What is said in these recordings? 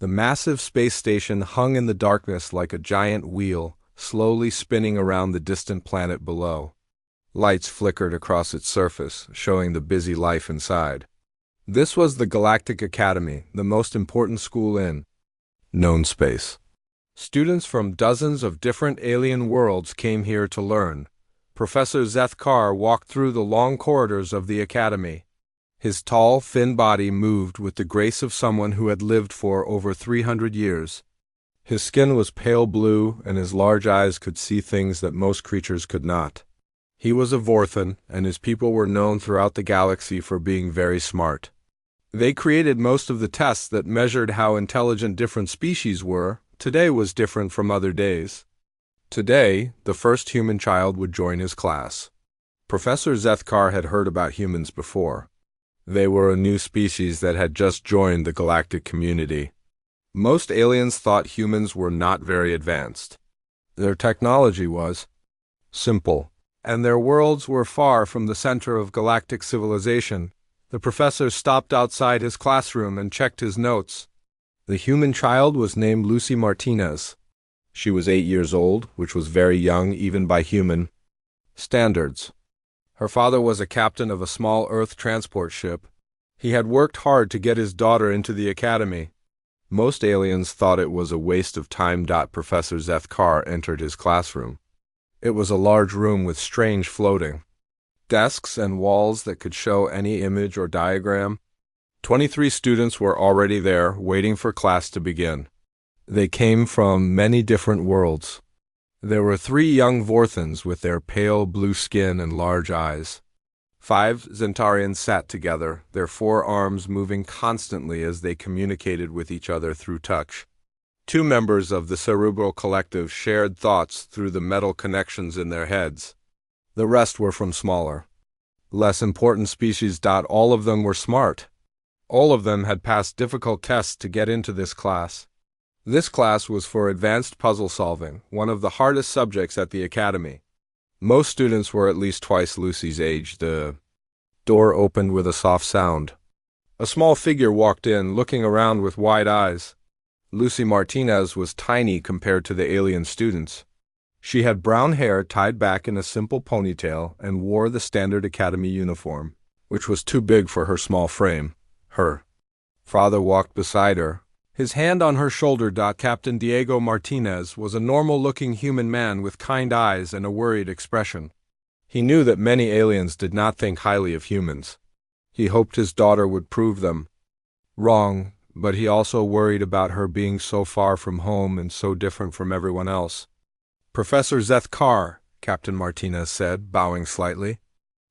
The massive space station hung in the darkness like a giant wheel, slowly spinning around the distant planet below. Lights flickered across its surface, showing the busy life inside. This was the Galactic Academy, the most important school in known space. Students from dozens of different alien worlds came here to learn. Professor Zethkar walked through the long corridors of the academy. His tall, thin body moved with the grace of someone who had lived for over 300 years. His skin was pale blue, and his large eyes could see things that most creatures could not. He was a Vorthan, and his people were known throughout the galaxy for being very smart. They created most of the tests that measured how intelligent different species were. Today was different from other days. Today, the first human child would join his class. Professor Zethkar had heard about humans before. They were a new species that had just joined the galactic community. Most aliens thought humans were not very advanced. Their technology was simple, and their worlds were far from the center of galactic civilization. The professor stopped outside his classroom and checked his notes. The human child was named Lucy Martinez. She was 8 years old, which was very young even by human standards. Her father was a captain of a small Earth transport ship. He had worked hard to get his daughter into the academy. Most aliens thought it was a waste of time. Professor Zethkar entered his classroom. It was a large room with strange floating desks and walls that could show any image or diagram. 23 students were already there, waiting for class to begin. They came from many different worlds. There were 3 young Vorthans with their pale blue skin and large eyes. 5 Zentarians sat together, their 4 arms moving constantly as they communicated with each other through touch. 2 members of the Cerebral Collective shared thoughts through the metal connections in their heads. The rest were from smaller, less important species. All of them were smart. All of them had passed difficult tests to get into this class. This class was for advanced puzzle solving, one of the hardest subjects at the academy. Most students were at least twice Lucy's age. The door opened with a soft sound. A small figure walked in, looking around with wide eyes. Lucy Martinez was tiny compared to the alien students. She had brown hair tied back in a simple ponytail and wore the standard academy uniform, which was too big for her small frame. Her father walked beside her, his hand on her shoulder. Captain Diego Martinez was a normal-looking human man with kind eyes and a worried expression. He knew that many aliens did not think highly of humans. He hoped his daughter would prove them wrong, but he also worried about her being so far from home and so different from everyone else. "Professor Zethkar," Captain Martinez said, bowing slightly.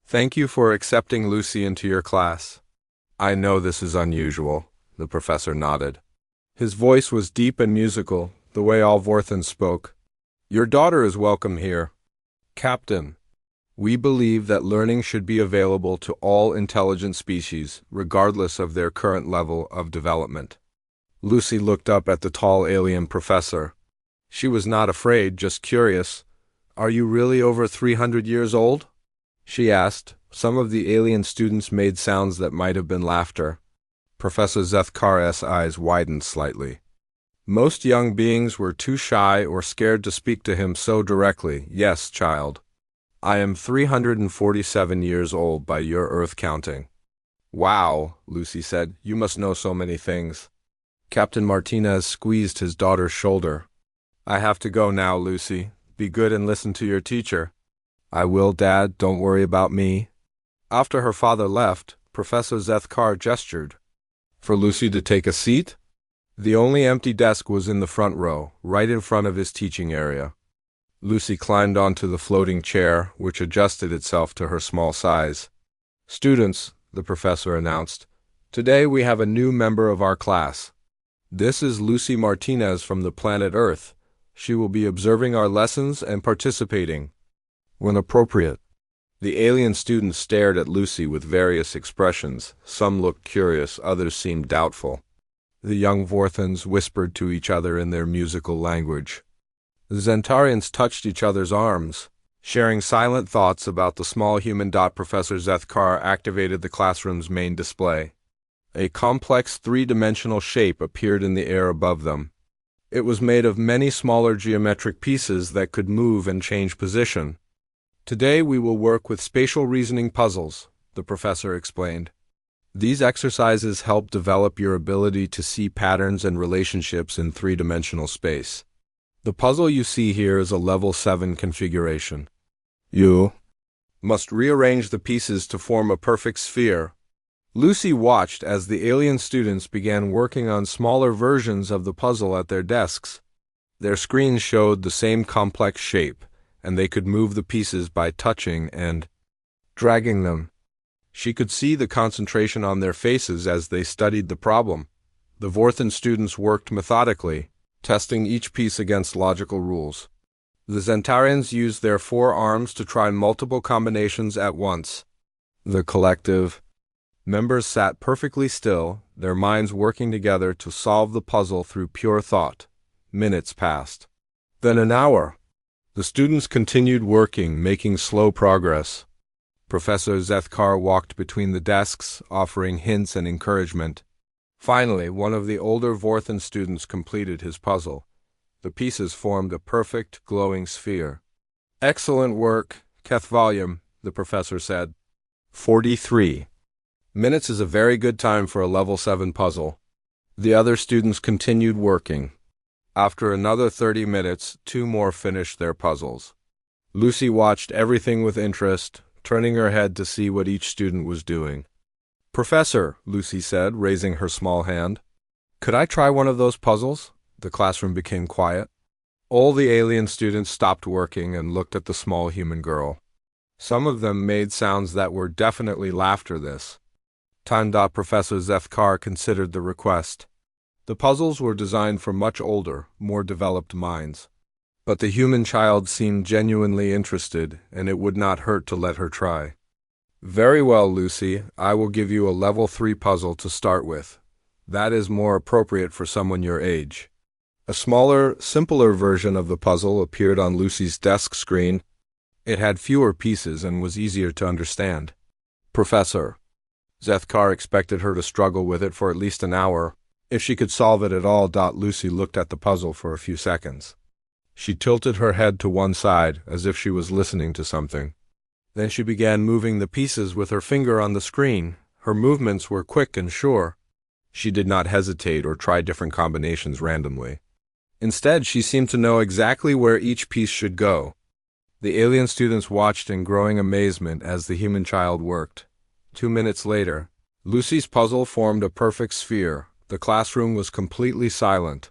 "Thank you for accepting Lucy into your class." "I know this is unusual," the professor nodded. His voice was deep and musical, the way all Vorthans spoke. "Your daughter is welcome here. Captain, we believe that learning should be available to all intelligent species, regardless of their current level of development." Lucy looked up at the tall alien professor. She was not afraid, just curious. "Are you really over 300 years old?" she asked. Some of the alien students made sounds that might have been laughter. Professor Zethkar's eyes widened slightly. Most young beings were too shy or scared to speak to him so directly. "Yes, child. I am 347 years old by your Earth counting." "Wow," Lucy said. "You must know so many things." Captain Martinez squeezed his daughter's shoulder. "I have to go now, Lucy. Be good and listen to your teacher." "I will, Dad. Don't worry about me." After her father left, Professor Zethkar gestured for Lucy to take a seat. The only empty desk was in the front row, right in front of his teaching area. Lucy climbed onto the floating chair, which adjusted itself to her small size. "Students," the professor announced, "today we have a new member of our class. This is Lucy Martinez from the planet Earth. She will be observing our lessons and participating when appropriate." The alien students stared at Lucy with various expressions. Some looked curious, others seemed doubtful. The young Vorthans whispered to each other in their musical language. The Zentarians touched each other's arms, sharing silent thoughts about the small human. Professor Zethkar activated the classroom's main display. A complex three-dimensional shape appeared in the air above them. It was made of many smaller geometric pieces that could move and change position. Today we will work with spatial reasoning puzzles, the professor explained. These exercises help develop your ability to see patterns and relationships in three-dimensional space. The puzzle you see here is a level 7 configuration. You must rearrange the pieces to form a perfect sphere. Lucy watched as the alien students began working on smaller versions of the puzzle at their desks. Their screens showed the same complex shape, and they could move the pieces by touching and dragging them. She could see the concentration on their faces as they studied the problem. The Vorthan students worked methodically, testing each piece against logical rules. The Zentarians used their 4 arms to try multiple combinations at once. The collective members sat perfectly still, their minds working together to solve the puzzle through pure thought. Minutes passed. Then an hour. The students continued working, making slow progress. Professor Zethkar walked between the desks, offering hints and encouragement. Finally, one of the older Vorthan students completed his puzzle. The pieces formed a perfect, glowing sphere. Excellent work, Keth Volume, the professor said. 43 minutes is a very good time for a level 7 puzzle. The other students continued working. After another 30 minutes, 2 more finished their puzzles. Lucy watched everything with interest, turning her head to see what each student was doing. Professor, Lucy said, raising her small hand. Could I try one of those puzzles? The classroom became quiet. All the alien students stopped working and looked at the small human girl. Some of them made sounds that were definitely laughter. Professor Zethkar considered the request. The puzzles were designed for much older, more developed minds. But the human child seemed genuinely interested, and it would not hurt to let her try. Very well, Lucy, I will give you a level 3 puzzle to start with. That is more appropriate for someone your age. A smaller, simpler version of the puzzle appeared on Lucy's desk screen. It had fewer pieces and was easier to understand. Professor Zethkar expected her to struggle with it for at least an hour. If she could solve it at all. Lucy looked at the puzzle for a few seconds. She tilted her head to one side, as if she was listening to something. Then she began moving the pieces with her finger on the screen. Her movements were quick and sure. She did not hesitate or try different combinations randomly. Instead, she seemed to know exactly where each piece should go. The alien students watched in growing amazement as the human child worked. 2 minutes later, Lucy's puzzle formed a perfect sphere. The classroom was completely silent.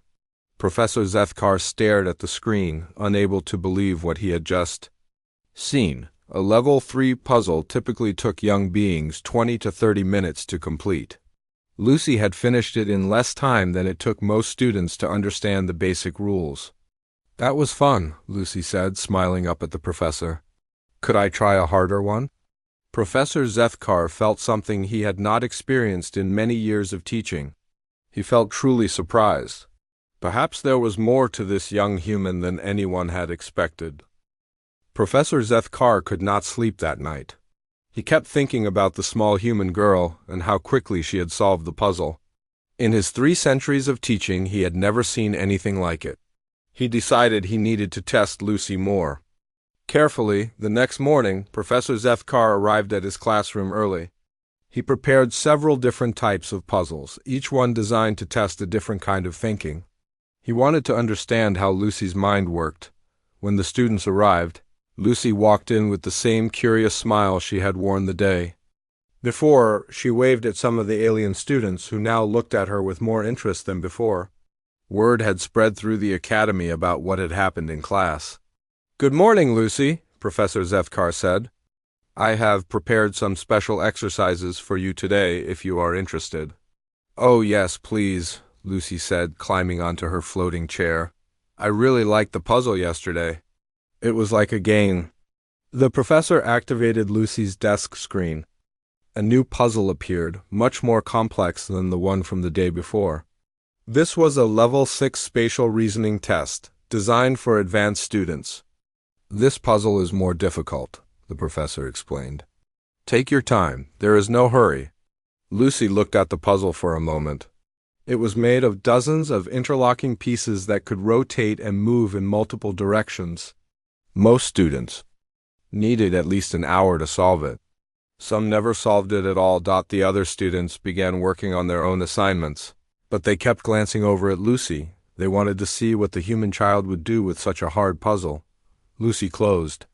Professor Zethkar stared at the screen, unable to believe what he had just seen. A level 3 puzzle typically took young beings 20 to 30 minutes to complete. Lucy had finished it in less time than it took most students to understand the basic rules. That was fun, Lucy said, smiling up at the professor. Could I try a harder one? Professor Zethkar felt something he had not experienced in many years of teaching. He felt truly surprised. Perhaps there was more to this young human than anyone had expected. Professor Zethkar could not sleep that night. He kept thinking about the small human girl and how quickly she had solved the puzzle. In his 3 centuries of teaching, he had never seen anything like it. He decided he needed to test Lucy more. Carefully, the next morning, Professor Zethkar arrived at his classroom early. He prepared several different types of puzzles, each one designed to test a different kind of thinking. He wanted to understand how Lucy's mind worked. When the students arrived, Lucy walked in with the same curious smile she had worn the day before. She waved at some of the alien students, who now looked at her with more interest than before. Word had spread through the academy about what had happened in class. Good morning, Lucy, Professor Zethkar said. I have prepared some special exercises for you today if you are interested. Oh yes, please, Lucy said, climbing onto her floating chair. I really liked the puzzle yesterday. It was like a game. The professor activated Lucy's desk screen. A new puzzle appeared, much more complex than the one from the day before. This was a level 6 spatial reasoning test, designed for advanced students. This puzzle is more difficult, the professor explained. Take your time, there is no hurry. Lucy looked at the puzzle for a moment. It was made of dozens of interlocking pieces that could rotate and move in multiple directions. Most students needed at least an hour to solve it. Some never solved it at all. The other students began working on their own assignments, but they kept glancing over at Lucy. They wanted to see what the human child would do with such a hard puzzle. Lucy closed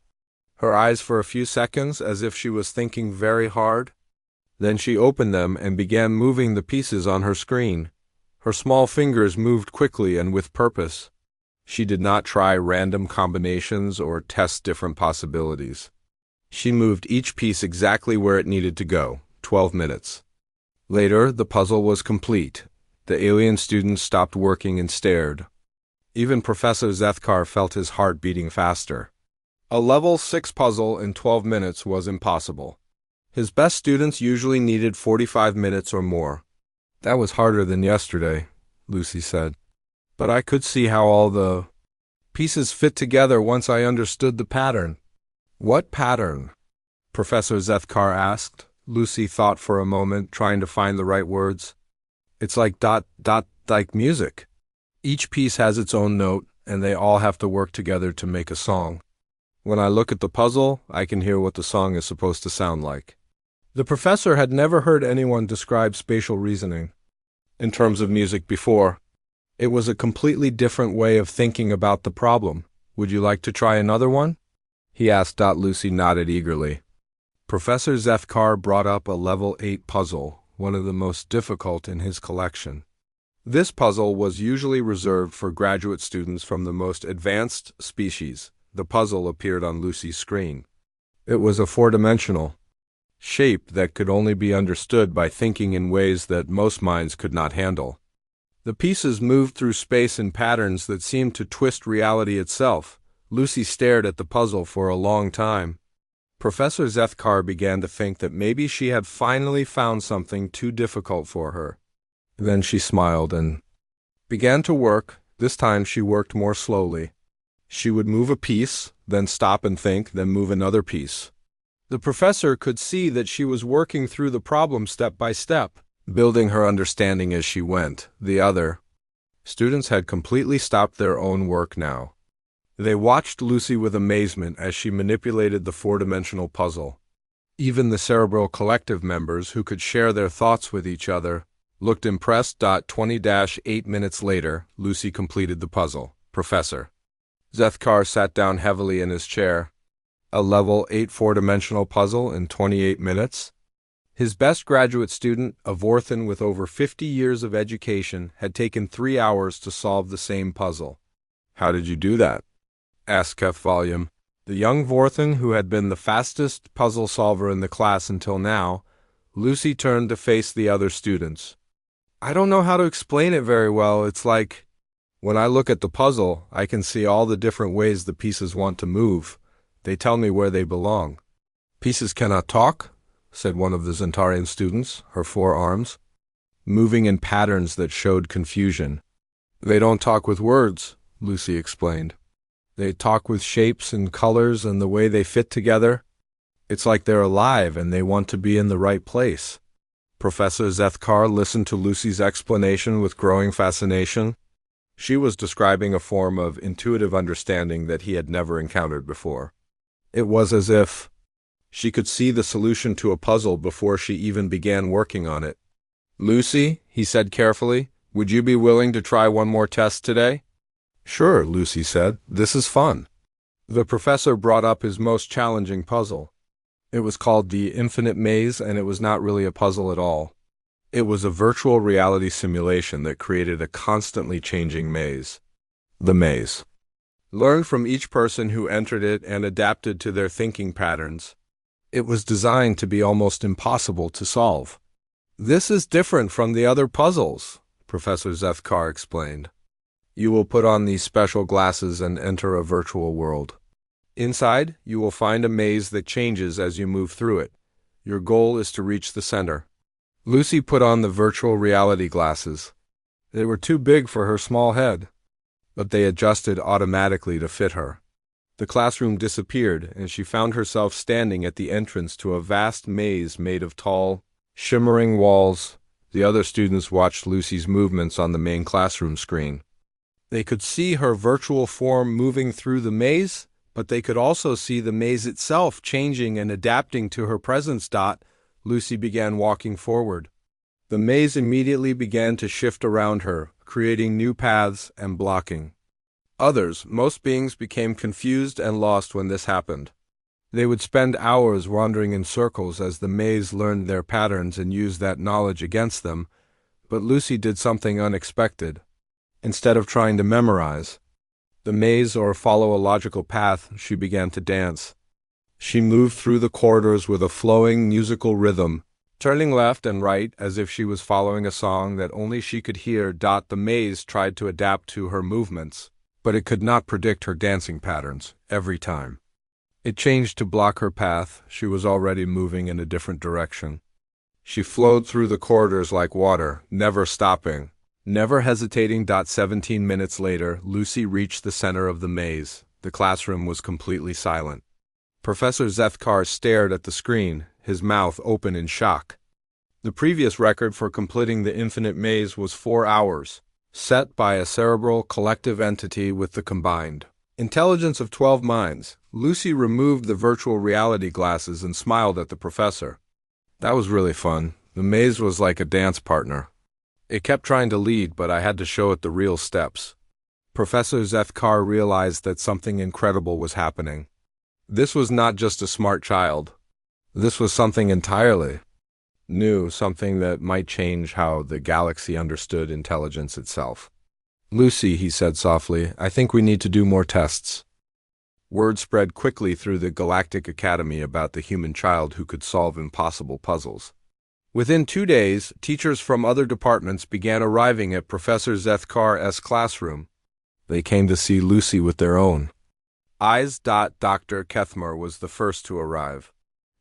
her eyes for a few seconds as if she was thinking very hard. Then she opened them and began moving the pieces on her screen. Her small fingers moved quickly and with purpose. She did not try random combinations or test different possibilities. She moved each piece exactly where it needed to go. 12 minutes. Later, the puzzle was complete. The alien students stopped working and stared. Even Professor Zethkar felt his heart beating faster. A level 6 puzzle in 12 minutes was impossible. His best students usually needed 45 minutes or more. That was harder than yesterday, Lucy said. But I could see how all the pieces fit together once I understood the pattern. What pattern? Professor Zethkar asked. Lucy thought for a moment, trying to find the right words. It's like like music. Each piece has its own note, and they all have to work together to make a song. When I look at the puzzle, I can hear what the song is supposed to sound like. The professor had never heard anyone describe spatial reasoning in terms of music before. It was a completely different way of thinking about the problem. Would you like to try another one? He asked. Lucy nodded eagerly. Professor Zethkar brought up a level 8 puzzle, one of the most difficult in his collection. This puzzle was usually reserved for graduate students from the most advanced species. The puzzle appeared on Lucy's screen. It was a 4-dimensional shape that could only be understood by thinking in ways that most minds could not handle. The pieces moved through space in patterns that seemed to twist reality itself. Lucy stared at the puzzle for a long time. Professor Zethkar began to think that maybe she had finally found something too difficult for her. Then she smiled and began to work. This time she worked more slowly. She would move a piece, then stop and think, then move another piece. The professor could see that she was working through the problem step by step, building her understanding as she went. The other students had completely stopped their own work now. They watched Lucy with amazement as she manipulated the 4-dimensional puzzle. Even the Cerebral Collective members, who could share their thoughts with each other, looked impressed. 20-8 minutes later, Lucy completed the puzzle. Professor Zethkar sat down heavily in his chair. A level 8 4-dimensional puzzle in 28 minutes? His best graduate student, a Vorthan with over 50 years of education, had taken 3 hours to solve the same puzzle. How did you do that? Asked Kef Volume. The young Vorthan, who had been the fastest puzzle solver in the class until now. Lucy turned to face the other students. I don't know how to explain it very well. It's like, when I look at the puzzle, I can see all the different ways the pieces want to move. They tell me where they belong. Pieces cannot talk, said one of the Zentarian students, her 4 arms, moving in patterns that showed confusion. They don't talk with words, Lucy explained. They talk with shapes and colors and the way they fit together. It's like they're alive and they want to be in the right place. Professor Zethkar listened to Lucy's explanation with growing fascination. She was describing a form of intuitive understanding that he had never encountered before. It was as if she could see the solution to a puzzle before she even began working on it. Lucy, he said carefully, would you be willing to try one more test today? Sure, Lucy said. This is fun. The professor brought up his most challenging puzzle. It was called the Infinite Maze, and it was not really a puzzle at all. It was a virtual reality simulation that created a constantly changing maze. The maze learned from each person who entered it and adapted to their thinking patterns. It was designed to be almost impossible to solve. This is different from the other puzzles, Professor Zethkar explained. You will put on these special glasses and enter a virtual world. Inside, you will find a maze that changes as you move through it. Your goal is to reach the center. Lucy put on the virtual reality glasses. They were too big for her small head, but they adjusted automatically to fit her. The classroom disappeared, and she found herself standing at the entrance to a vast maze made of tall, Shimmering walls. The other students watched Lucy's movements on the main classroom screen. They could see her virtual form moving through the maze, but they could also see the maze itself changing and adapting to her presence. Lucy began walking forward. The maze immediately began to shift around her, creating new paths and blocking. Others, most beings, became confused and lost when this happened. They would spend hours wandering in circles as the maze learned their patterns and used that knowledge against them, but Lucy did something unexpected. Instead of trying to memorize the maze or follow a logical path, she began to dance. She moved through the corridors with a flowing musical rhythm, turning left and right as if she was following a song that only she could hear. The maze tried to adapt to her movements, but it could not predict her dancing patterns every time. It changed to block her path. She was already moving in a different direction. She flowed through the corridors like water, never stopping, never hesitating. 17 minutes later, Lucy reached the center of the maze. The classroom was completely silent. Professor Zethkar stared at the screen, his mouth open in shock. The previous record for completing the infinite maze was 4 hours, set by a cerebral collective entity with the combined intelligence of 12 minds. Lucy removed the virtual reality glasses and smiled at the professor. That was really fun. The maze was like a dance partner. It kept trying to lead, but I had to show it the real steps. Professor Zethkar realized that something incredible was happening. This was not just a smart child. This was something entirely new, something that might change how the galaxy understood intelligence itself. Lucy, he said softly, I think we need to do more tests. Word spread quickly through the Galactic Academy about the human child who could solve impossible puzzles. Within 2 days, teachers from other departments began arriving at Professor Zethkar's classroom. They came to see Lucy with their own eyes. Dr. Kethmer was the first to arrive.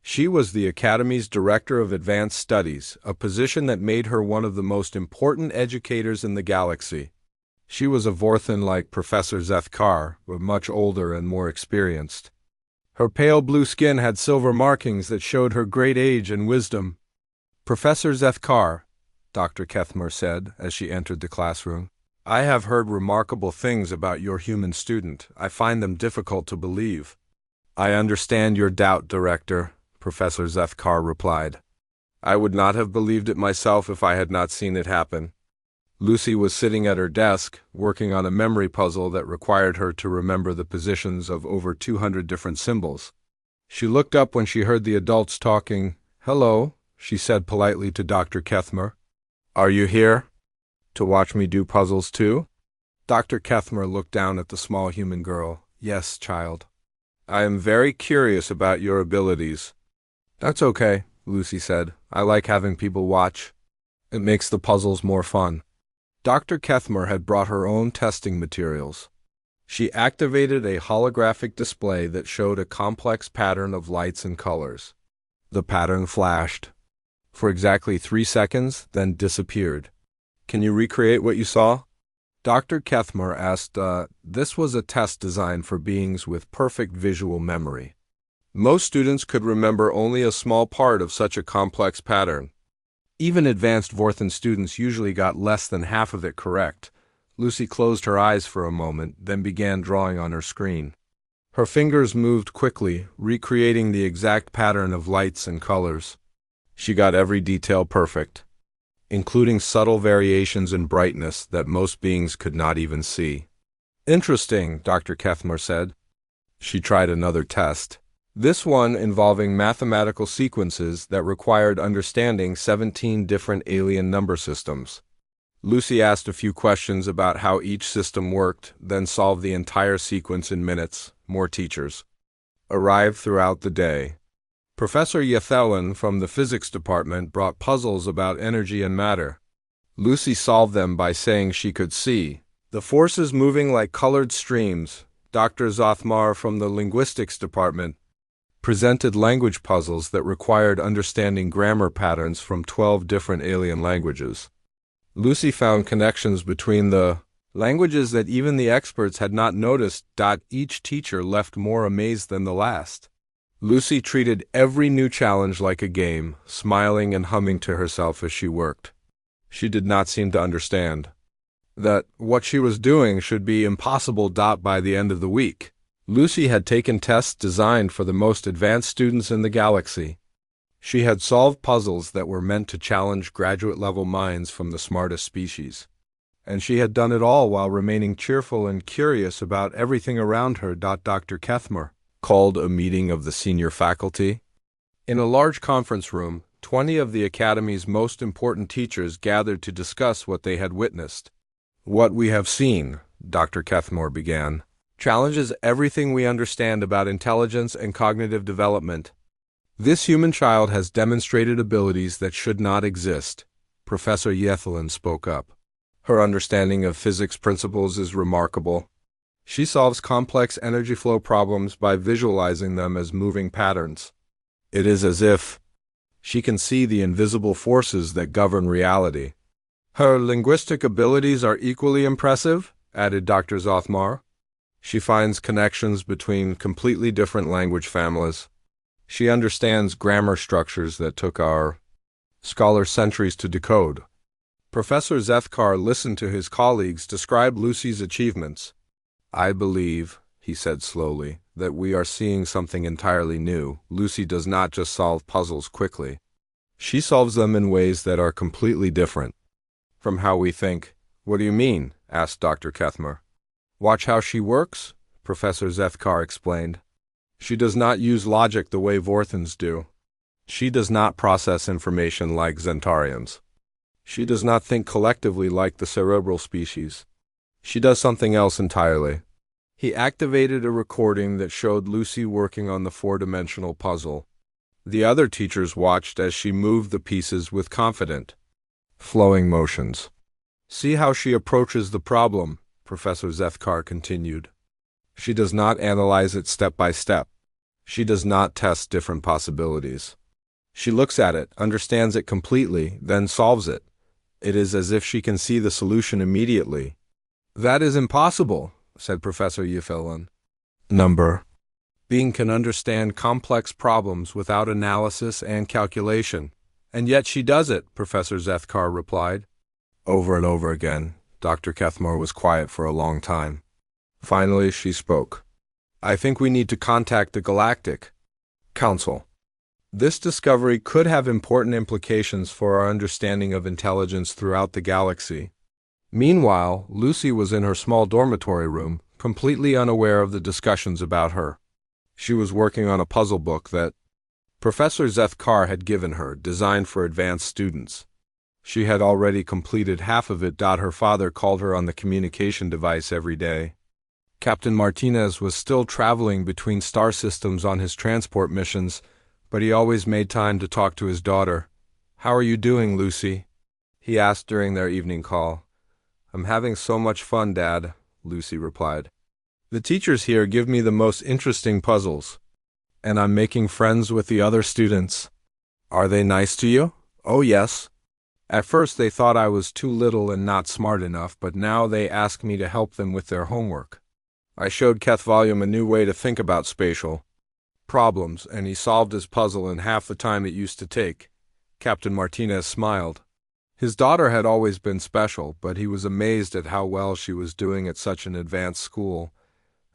She was the Academy's Director of Advanced Studies, a position that made her one of the most important educators in the galaxy. She was a Vorthan like Professor Zethkar, but much older and more experienced. Her pale blue skin had silver markings that showed her great age and wisdom. Professor Zethkar, Dr. Kethmer said as she entered the classroom, I have heard remarkable things about your human student. I find them difficult to believe. I understand your doubt, Director, Professor Zethkar replied. I would not have believed it myself if I had not seen it happen. Lucy was sitting at her desk, working on a memory puzzle that required her to remember the positions of over 200 different symbols. She looked up when she heard the adults talking. Hello, she said politely to Dr. Kethmer. Are you here to watch me do puzzles too? Dr. Kethmer looked down at the small human girl. Yes, child. I am very curious about your abilities. That's okay, Lucy said. I like having people watch. It makes the puzzles more fun. Dr. Kethmer had brought her own testing materials. She activated a holographic display that showed a complex pattern of lights and colors. The pattern flashed for exactly 3 seconds, then disappeared. Can you recreate what you saw? Dr. Kethmer asked. This was a test designed for beings with perfect visual memory. Most students could remember only a small part of such a complex pattern. Even advanced Vorthan students usually got less than half of it correct. Lucy closed her eyes for a moment, then began drawing on her screen. Her fingers moved quickly, recreating the exact pattern of lights and colors. She got every detail perfect, including subtle variations in brightness that most beings could not even see. Interesting, Dr. Kethmer said. She tried another test. This one involving mathematical sequences that required understanding 17 different alien number systems. Lucy asked a few questions about how each system worked, then solved the entire sequence in minutes. More teachers arrived throughout the day. Professor Yathelin from the physics department brought puzzles about energy and matter. Lucy solved them by saying she could see the forces moving like colored streams. Dr. Zothmar from the linguistics department presented language puzzles that required understanding grammar patterns from 12 different alien languages. Lucy found connections between the languages that even the experts had not noticed. Each teacher left more amazed than the last. Lucy treated every new challenge like a game, smiling and humming to herself as she worked. She did not seem to understand that what she was doing should be impossible. By the end of the week, Lucy had taken tests designed for the most advanced students in the galaxy. She had solved puzzles that were meant to challenge graduate-level minds from the smartest species. And she had done it all while remaining cheerful and curious about everything around her. Dr. Kethmer called a meeting of the senior faculty. In a large conference room, 20 of the Academy's most important teachers gathered to discuss what they had witnessed. What we have seen, Dr. Kethmer began, challenges everything we understand about intelligence and cognitive development. This human child has demonstrated abilities that should not exist. Professor Yethelin spoke up. Her understanding of physics principles is remarkable. She solves complex energy flow problems by visualizing them as moving patterns. It is as if she can see the invisible forces that govern reality. Her linguistic abilities are equally impressive, added Dr. Zothmar. She finds connections between completely different language families. She understands grammar structures that took our scholars centuries to decode. Professor Zethkar listened to his colleagues describe Lucy's achievements. I believe, he said slowly, that we are seeing something entirely new. Lucy does not just solve puzzles quickly. She solves them in ways that are completely different from how we think. What do you mean? Asked Dr. Kethmer. Watch how she works, Professor Zethkar explained. She does not use logic the way Vorthans do. She does not process information like Zentarians. She does not think collectively like the cerebral species. She does something else entirely. He activated a recording that showed Lucy working on the four-dimensional puzzle. The other teachers watched as she moved the pieces with confident, flowing motions. See how she approaches the problem, Professor Zethkar continued. She does not analyze it step by step. She does not test different possibilities. She looks at it, understands it completely, then solves it. It is as if she can see the solution immediately. That is impossible, said Professor Yethelin. Being can understand complex problems without analysis and calculation. And yet she does it, Professor Zethkar replied. Over and over again, Dr. Kethmer was quiet for a long time. Finally, she spoke. I think we need to contact the Galactic Council. This discovery could have important implications for our understanding of intelligence throughout the galaxy. Meanwhile, Lucy was in her small dormitory room, completely unaware of the discussions about her. She was working on a puzzle book that Professor Zethkar had given her, designed for advanced students. She had already completed half of it. Her father called her on the communication device every day. Captain Martinez was still traveling between star systems on his transport missions, but he always made time to talk to his daughter. How are you doing, Lucy? He asked during their evening call. I'm having so much fun, Dad, Lucy replied. The teachers here give me the most interesting puzzles, and I'm making friends with the other students. Are they nice to you? Oh, yes. At first they thought I was too little and not smart enough, but now they ask me to help them with their homework. I showed Keth Volume a new way to think about spatial problems, and he solved his puzzle in half the time it used to take. Captain Martinez smiled. His daughter had always been special, but he was amazed at how well she was doing at such an advanced school.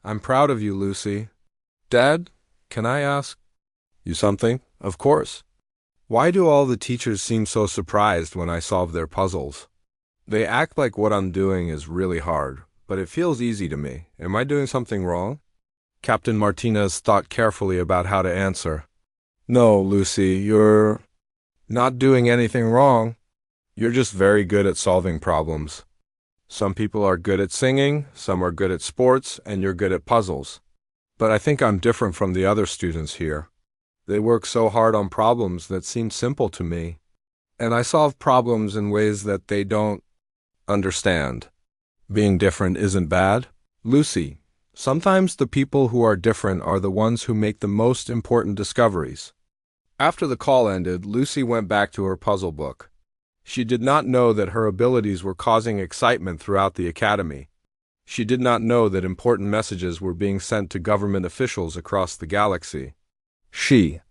I'm proud of you, Lucy. Dad, can I ask you something? Of course. Why do all the teachers seem so surprised when I solve their puzzles? They act like what I'm doing is really hard, but it feels easy to me. Am I doing something wrong? Captain Martinez thought carefully about how to answer. No, Lucy, you're not doing anything wrong. You're just very good at solving problems. Some people are good at singing, some are good at sports, and you're good at puzzles. But I think I'm different from the other students here. They work so hard on problems that seem simple to me, and I solve problems in ways that they don't understand. Being different isn't bad. Lucy, sometimes the people who are different are the ones who make the most important discoveries. After the call ended, Lucy went back to her puzzle book. She did not know that her abilities were causing excitement throughout the academy. She did not know that important messages were being sent to government officials across the galaxy. She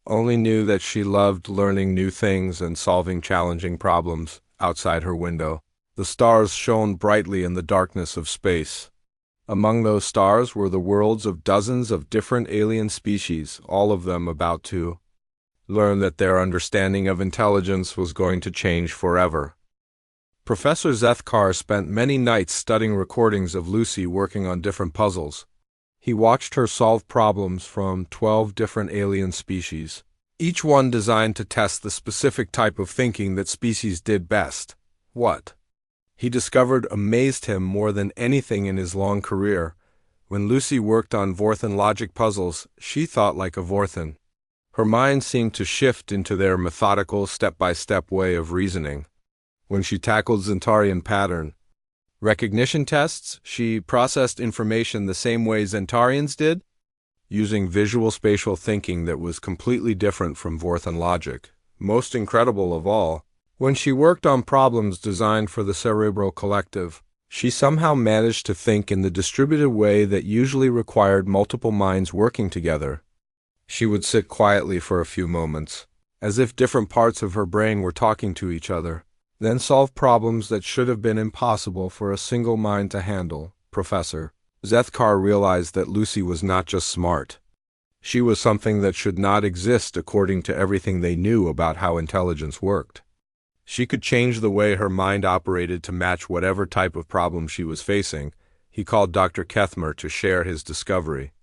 only knew that she loved learning new things and solving challenging problems outside her window. The stars shone brightly in the darkness of space. Among those stars were the worlds of dozens of different alien species, all of them about to learn that their understanding of intelligence was going to change forever. Professor Zethkar spent many nights studying recordings of Lucy working on different puzzles. He watched her solve problems from 12 different alien species, each one designed to test the specific type of thinking that species did best. What he discovered amazed him more than anything in his long career. When Lucy worked on Vorthan logic puzzles, she thought like a Vorthan. Her mind seemed to shift into their methodical, step-by-step way of reasoning. When she tackled Zentarian pattern recognition tests, she processed information the same way Zentarians did, using visual spatial thinking that was completely different from Vorthan logic. Most incredible of all, when she worked on problems designed for the cerebral collective, she somehow managed to think in the distributed way that usually required multiple minds working together. She would sit quietly for a few moments, as if different parts of her brain were talking to each other, then solve problems that should have been impossible for a single mind to handle. Professor Zethkar realized that Lucy was not just smart. She was something that should not exist according to everything they knew about how intelligence worked. She could change the way her mind operated to match whatever type of problem she was facing. He called Dr. Kethmer to share his discovery.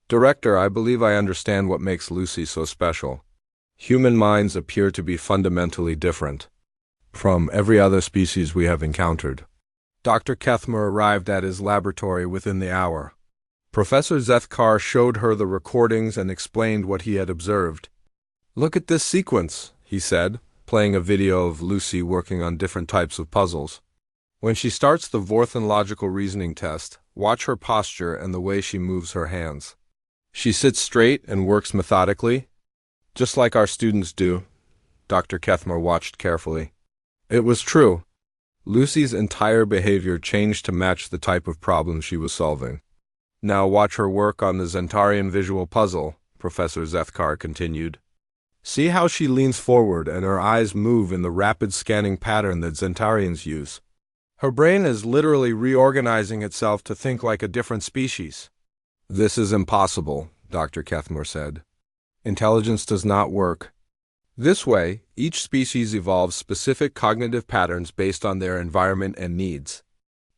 Director, I believe I understand what makes Lucy so special. Human minds appear to be fundamentally different from every other species we have encountered. Dr. Kethmer arrived at his laboratory within the hour. Professor Zethkar showed her the recordings and explained what he had observed. "Look at this sequence," he said, playing a video of Lucy working on different types of puzzles. When she starts the Vorthan logical reasoning test, watch her posture and the way she moves her hands. She sits straight and works methodically, just like our students do. Dr. Kethmer watched carefully. It was true. Lucy's entire behavior changed to match the type of problem she was solving. Now watch her work on the Zentarian visual puzzle, Professor Zethkar continued. See how she leans forward and her eyes move in the rapid scanning pattern that Zentarians use. Her brain is literally reorganizing itself to think like a different species. This is impossible, Dr. Kethmer said. Intelligence does not work this way. Each species evolves specific cognitive patterns based on their environment and needs.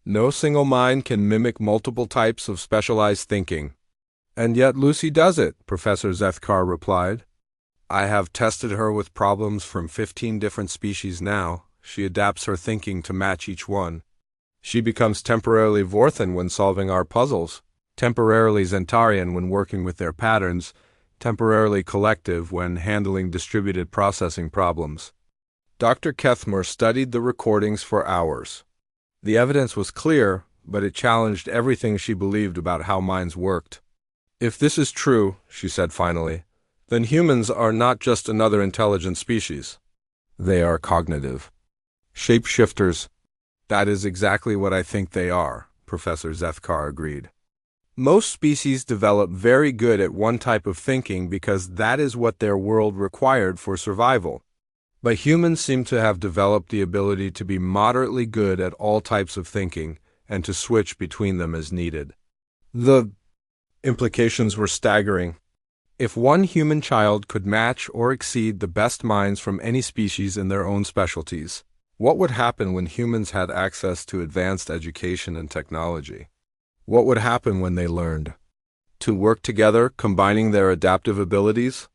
No single mind can mimic multiple types of specialized thinking. And yet Lucy does it, Professor Zethkar replied. I have tested her with problems from 15 different species now. She adapts her thinking to match each one. She becomes temporarily Vorthan when solving our puzzles, temporarily Zentarian when working with their patterns, temporarily collective when handling distributed processing problems. Dr. Kethmer studied the recordings for hours. The evidence was clear, but it challenged everything she believed about how minds worked. If this is true, she said finally, then humans are not just another intelligent species. They are cognitive shapeshifters. That is exactly what I think they are, Professor Zethkar agreed. Most species develop very good at one type of thinking because that is what their world required for survival. But humans seem to have developed the ability to be moderately good at all types of thinking and to switch between them as needed. The implications were staggering. If one human child could match or exceed the best minds from any species in their own specialties, what would happen when humans had access to advanced education and technology? What would happen when they learned to work together, combining their adaptive abilities?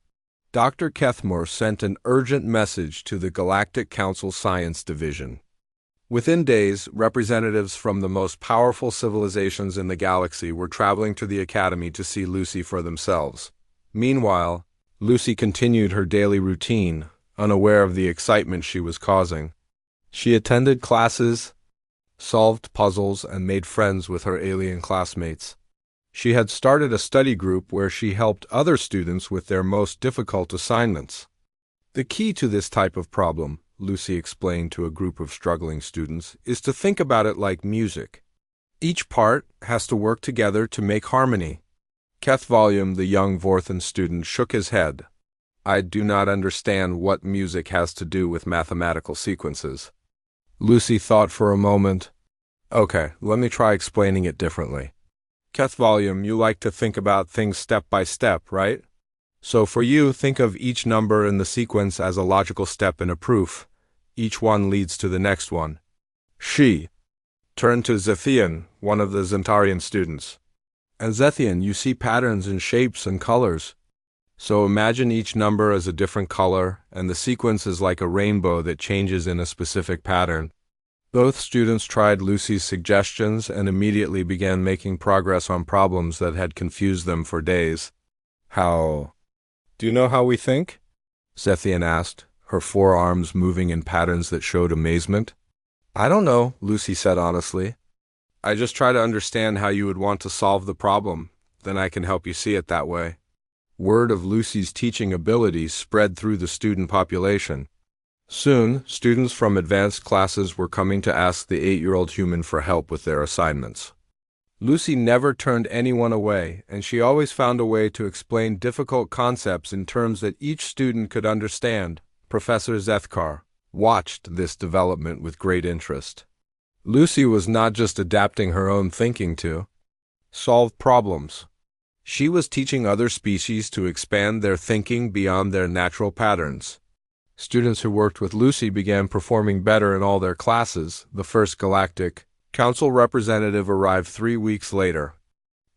Dr. Kethmer sent an urgent message to the Galactic Council Science Division. Within days, representatives from the most powerful civilizations in the galaxy were traveling to the Academy to see Lucy for themselves. Meanwhile, Lucy continued her daily routine, unaware of the excitement she was causing. She attended classes, solved puzzles, and made friends with her alien classmates. She had started a study group where she helped other students with their most difficult assignments. The key to this type of problem, Lucy explained to a group of struggling students, is to think about it like music. Each part has to work together to make harmony. Keth Volume, the young Vorthen student, shook his head. I do not understand what music has to do with mathematical sequences. Lucy thought for a moment. Okay, let me try explaining it differently. Keth Volume, you like to think about things step by step, right? So for you, think of each number in the sequence as a logical step in a proof. Each one leads to the next one. She turned to Zethian, one of the Zentarian students. And Zethian, you see patterns in shapes and colors. So imagine each number as a different color, and the sequence is like a rainbow that changes in a specific pattern. Both students tried Lucy's suggestions and immediately began making progress on problems that had confused them for days. How? Do you know how we think? Zethian asked, her forearms moving in patterns that showed amazement. I don't know, Lucy said honestly. I just try to understand how you would want to solve the problem, then I can help you see it that way. Word of Lucy's teaching abilities spread through the student population. Soon, students from advanced classes were coming to ask the 8-year-old human for help with their assignments. Lucy never turned anyone away, and she always found a way to explain difficult concepts in terms that each student could understand. Professor Zethkar watched this development with great interest. Lucy was not just adapting her own thinking to solve problems. She was teaching other species to expand their thinking beyond their natural patterns. Students who worked with Lucy began performing better in all their classes. The first Galactic Council representative arrived 3 weeks later.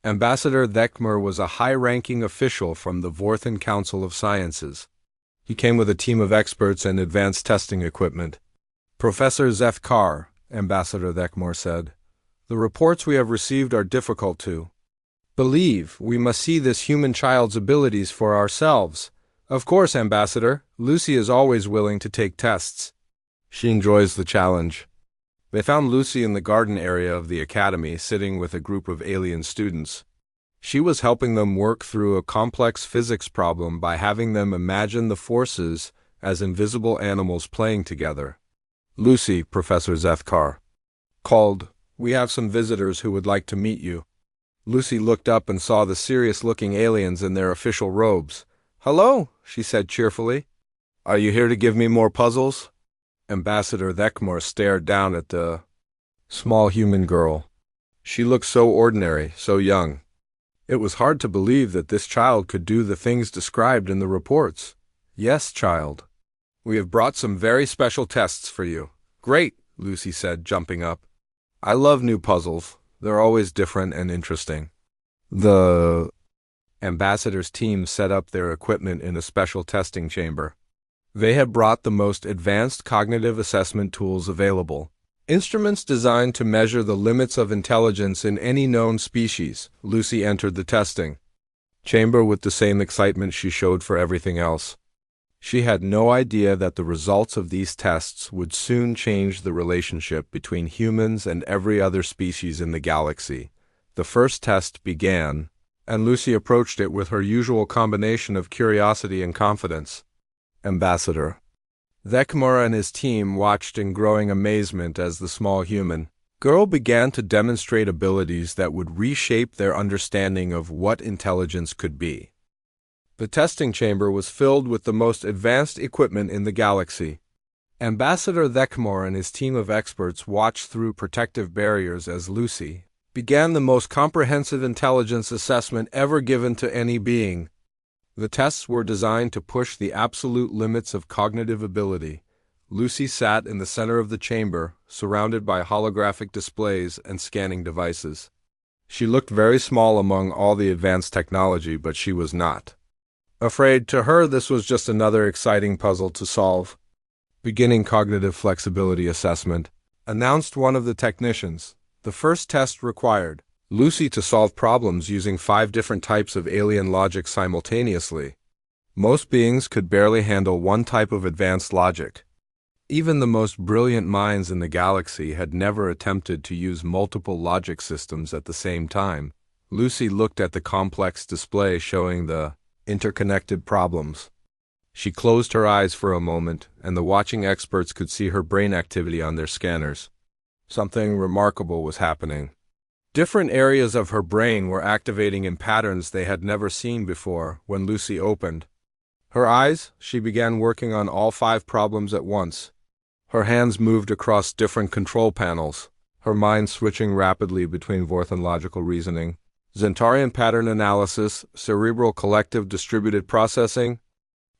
Ambassador Thekmer was a high-ranking official from the Vorthen Council of Sciences. He came with a team of experts and advanced testing equipment. Professor Zethkar, Ambassador Thekmer said, the reports we have received are difficult to believe. We must see this human child's abilities for ourselves. Of course, Ambassador, Lucy is always willing to take tests. She enjoys the challenge. They found Lucy in the garden area of the academy, sitting with a group of alien students. She was helping them work through a complex physics problem by having them imagine the forces as invisible animals playing together. Lucy, Professor Zethkar called, we have some visitors who would like to meet you. Lucy looked up and saw the serious-looking aliens in their official robes. Hello, she said cheerfully. Are you here to give me more puzzles? Ambassador Thekmer stared down at the small human girl. She looked so ordinary, so young. It was hard to believe that this child could do the things described in the reports. Yes, child. We have brought some very special tests for you. Great, Lucy said, jumping up. I love new puzzles. They're always different and interesting. The ambassador's team set up their equipment in a special testing chamber. They had brought the most advanced cognitive assessment tools available. Instruments designed to measure the limits of intelligence in any known species. Lucy entered the testing chamber with the same excitement she showed for everything else. She had no idea that the results of these tests would soon change the relationship between humans and every other species in the galaxy. The first test began, and Lucy approached it with her usual combination of curiosity and confidence. Ambassador Thekmer and his team watched in growing amazement as the small human girl began to demonstrate abilities that would reshape their understanding of what intelligence could be. The testing chamber was filled with the most advanced equipment in the galaxy. Ambassador Thekmer and his team of experts watched through protective barriers as Lucy began the most comprehensive intelligence assessment ever given to any being. The tests were designed to push the absolute limits of cognitive ability. Lucy sat in the center of the chamber, surrounded by holographic displays and scanning devices. She looked very small among all the advanced technology, but she was not afraid. To her, this was just another exciting puzzle to solve. Beginning cognitive flexibility assessment, announced one of the technicians. The first test required Lucy to solve problems using 5 different types of alien logic simultaneously. Most beings could barely handle one type of advanced logic. Even the most brilliant minds in the galaxy had never attempted to use multiple logic systems at the same time. Lucy looked at the complex display showing the interconnected problems. She closed her eyes for a moment, and the watching experts could see her brain activity on their scanners. Something remarkable was happening. Different areas of her brain were activating in patterns they had never seen before when Lucy opened her eyes. She began working on all 5 problems at once. Her hands moved across different control panels, her mind switching rapidly between Vorthan logical reasoning, Zentarian pattern analysis, cerebral collective distributed processing,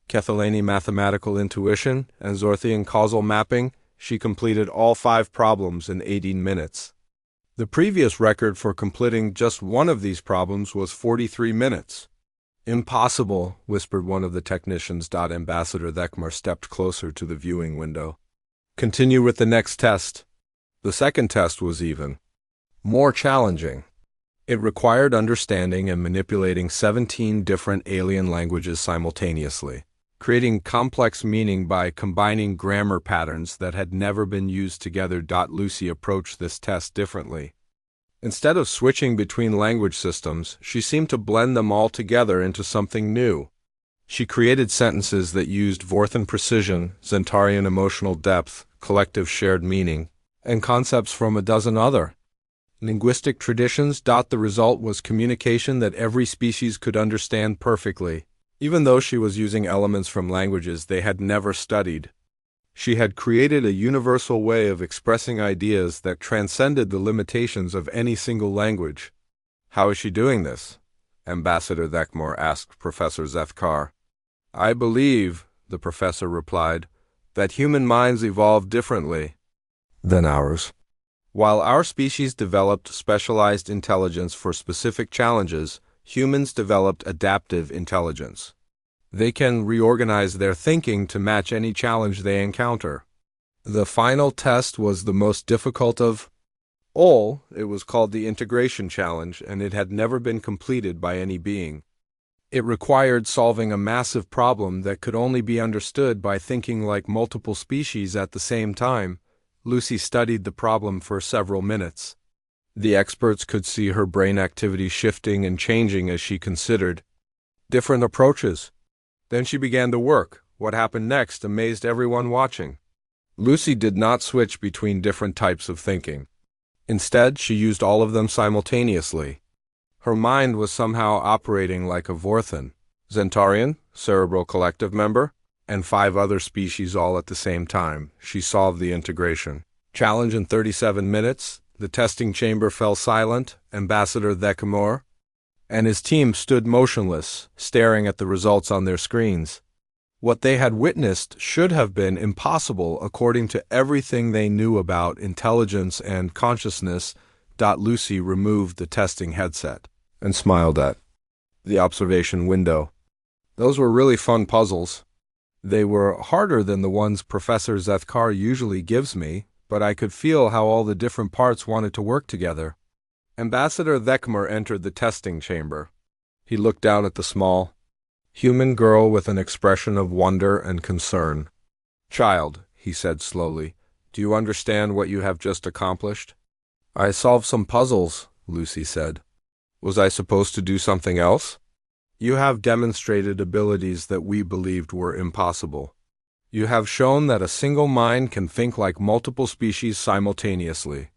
Kethelani mathematical intuition, and Zorthian causal mapping. She completed all 5 problems in 18 minutes. The previous record for completing just one of these problems was 43 minutes. "Impossible," whispered one of the technicians. Ambassador Thekmar stepped closer to the viewing window. "Continue with the next test." The second test was even more challenging. It required understanding and manipulating 17 different alien languages simultaneously, creating complex meaning by combining grammar patterns that had never been used together. Lucy approached this test differently. Instead of switching between language systems, she seemed to blend them all together into something new. She created sentences that used Vorthan precision, Zentarian emotional depth, collective shared meaning, and concepts from a dozen other linguistic traditions. The result was communication that every species could understand perfectly, even though she was using elements from languages they had never studied. She had created a universal way of expressing ideas that transcended the limitations of any single language. "How is she doing this?" Ambassador Thekmar asked Professor Zethkar. "I believe," the professor replied, "that human minds evolved differently than ours. While our species developed specialized intelligence for specific challenges, humans developed adaptive intelligence. They can reorganize their thinking to match any challenge they encounter." The final test was the most difficult of all. It was called the Integration Challenge, and it had never been completed by any being. It required solving a massive problem that could only be understood by thinking like multiple species at the same time. Lucy studied the problem for several minutes. The experts could see her brain activity shifting and changing as she considered different approaches. Then she began to work. What happened next amazed everyone watching. Lucy did not switch between different types of thinking. Instead, she used all of them simultaneously. Her mind was somehow operating like a Vorthan, Zentarian, cerebral collective member, and 5 other species all at the same time. She solved the integration challenge in 37 minutes. The testing chamber fell silent. Ambassador Thekmar and his team stood motionless, staring at the results on their screens. What they had witnessed should have been impossible according to everything they knew about intelligence and consciousness. Lucy removed the testing headset and smiled at the observation window. "Those were really fun puzzles. They were harder than the ones Professor Zethkar usually gives me, but I could feel how all the different parts wanted to work together." Ambassador Thekmar entered the testing chamber. He looked down at the small, human girl with an expression of wonder and concern. "Child," he said slowly, "do you understand what you have just accomplished?" "I solved some puzzles," Lucy said. "Was I supposed to do something else?" "You have demonstrated abilities that we believed were impossible. You have shown that a single mind can think like multiple species simultaneously."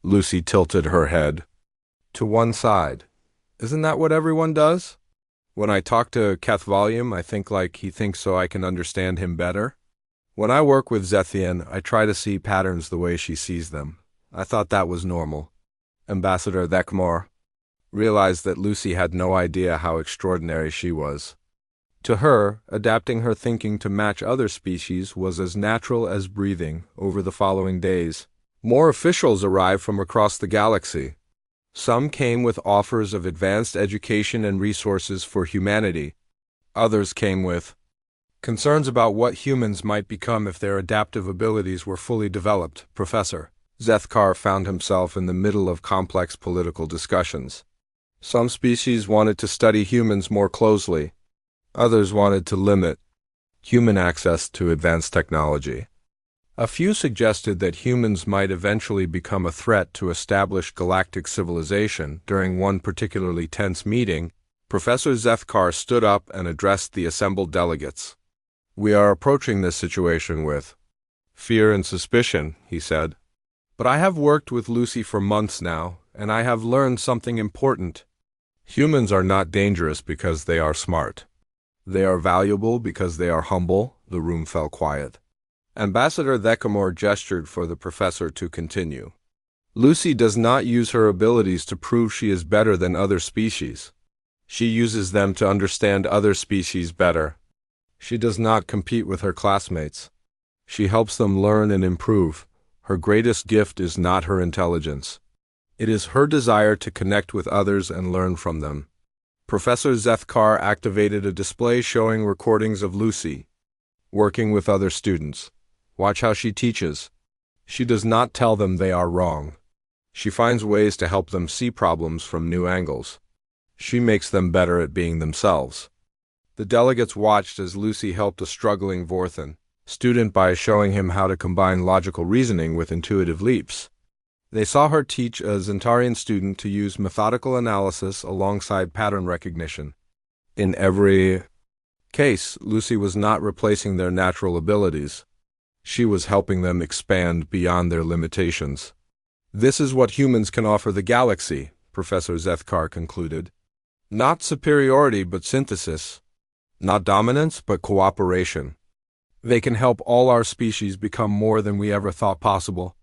Lucy tilted her head to one side. "Isn't that what everyone does? When I talk to Kethvalium, I think like he thinks so I can understand him better. When I work with Zethian, I try to see patterns the way she sees them. I thought that was normal." Ambassador Thekmar realized that Lucy had no idea how extraordinary she was. To her, adapting her thinking to match other species was as natural as breathing. Over the following days, more officials arrived from across the galaxy. Some came with offers of advanced education and resources for humanity. Others came with concerns about what humans might become if their adaptive abilities were fully developed. Professor Zethkar found himself in the middle of complex political discussions. Some species wanted to study humans more closely. Others wanted to limit human access to advanced technology. A few suggested that humans might eventually become a threat to established galactic civilization. During one particularly tense meeting, Professor Zethkar stood up and addressed the assembled delegates. "We are approaching this situation with fear and suspicion," he said. "But I have worked with Lucy for months now, and I have learned something important. Humans are not dangerous because they are smart. They are valuable because they are humble." The room fell quiet. Ambassador Thecamore gestured for the professor to continue. "Lucy does not use her abilities to prove she is better than other species. She uses them to understand other species better. She does not compete with her classmates. She helps them learn and improve. Her greatest gift is not her intelligence. It is her desire to connect with others and learn from them." Professor Zethkar activated a display showing recordings of Lucy working with other students. "Watch how she teaches. She does not tell them they are wrong. She finds ways to help them see problems from new angles. She makes them better at being themselves." The delegates watched as Lucy helped a struggling Vorthan student by showing him how to combine logical reasoning with intuitive leaps. They saw her teach a Zentarian student to use methodical analysis alongside pattern recognition. In every case, Lucy was not replacing their natural abilities. She was helping them expand beyond their limitations. "This is what humans can offer the galaxy," Professor Zethkar concluded. "Not superiority, but synthesis. Not dominance, but cooperation. They can help all our species become more than we ever thought possible."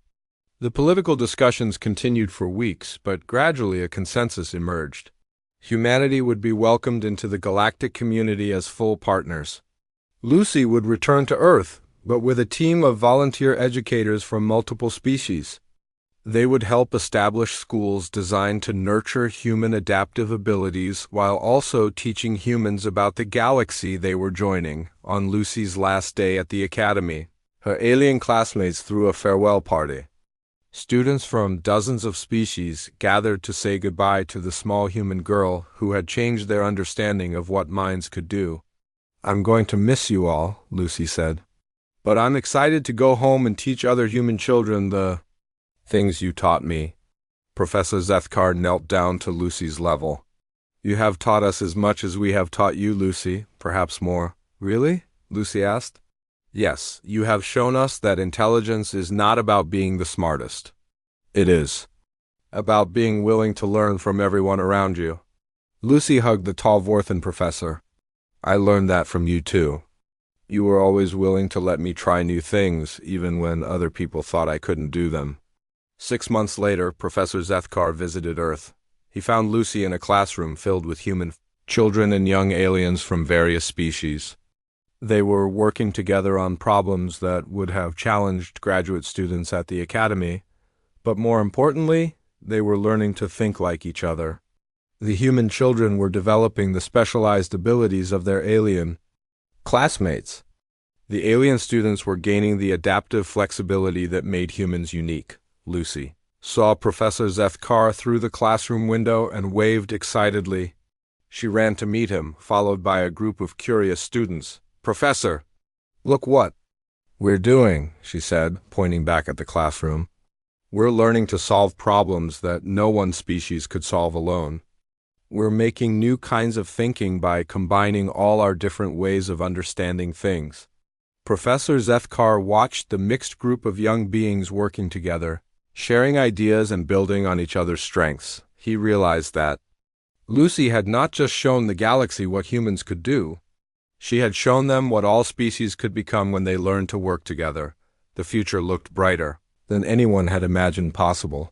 The political discussions continued for weeks, but gradually a consensus emerged. Humanity would be welcomed into the galactic community as full partners. Lucy would return to Earth, but with a team of volunteer educators from multiple species. They would help establish schools designed to nurture human adaptive abilities while also teaching humans about the galaxy they were joining. On Lucy's last day at the academy, her alien classmates threw a farewell party. Students from dozens of species gathered to say goodbye to the small human girl who had changed their understanding of what minds could do. "I'm going to miss you all," Lucy said. "But I'm excited to go home and teach other human children the things you taught me." Professor Zethkar knelt down to Lucy's level. "You have taught us as much as we have taught you, Lucy, perhaps more." "Really?" Lucy asked. "Yes, you have shown us that intelligence is not about being the smartest. It is about being willing to learn from everyone around you." Lucy hugged the tall Vorthan professor. "I learned that from you too. You were always willing to let me try new things, even when other people thought I couldn't do them." 6 months later, Professor Zethkar visited Earth. He found Lucy in a classroom filled with human children and young aliens from various species. They were working together on problems that would have challenged graduate students at the academy, but more importantly, they were learning to think like each other. The human children were developing the specialized abilities of their alien classmates. The alien students were gaining the adaptive flexibility that made humans unique. Lucy saw Professor Zethkar through the classroom window and waved excitedly. She ran to meet him, followed by a group of curious students. "Professor, look what we're doing," she said, pointing back at the classroom. "We're learning to solve problems that no one species could solve alone. We're making new kinds of thinking by combining all our different ways of understanding things." Professor Zethkar watched the mixed group of young beings working together, sharing ideas and building on each other's strengths. He realized that Lucy had not just shown the galaxy what humans could do. She had shown them what all species could become when they learned to work together. The future looked brighter than anyone had imagined possible.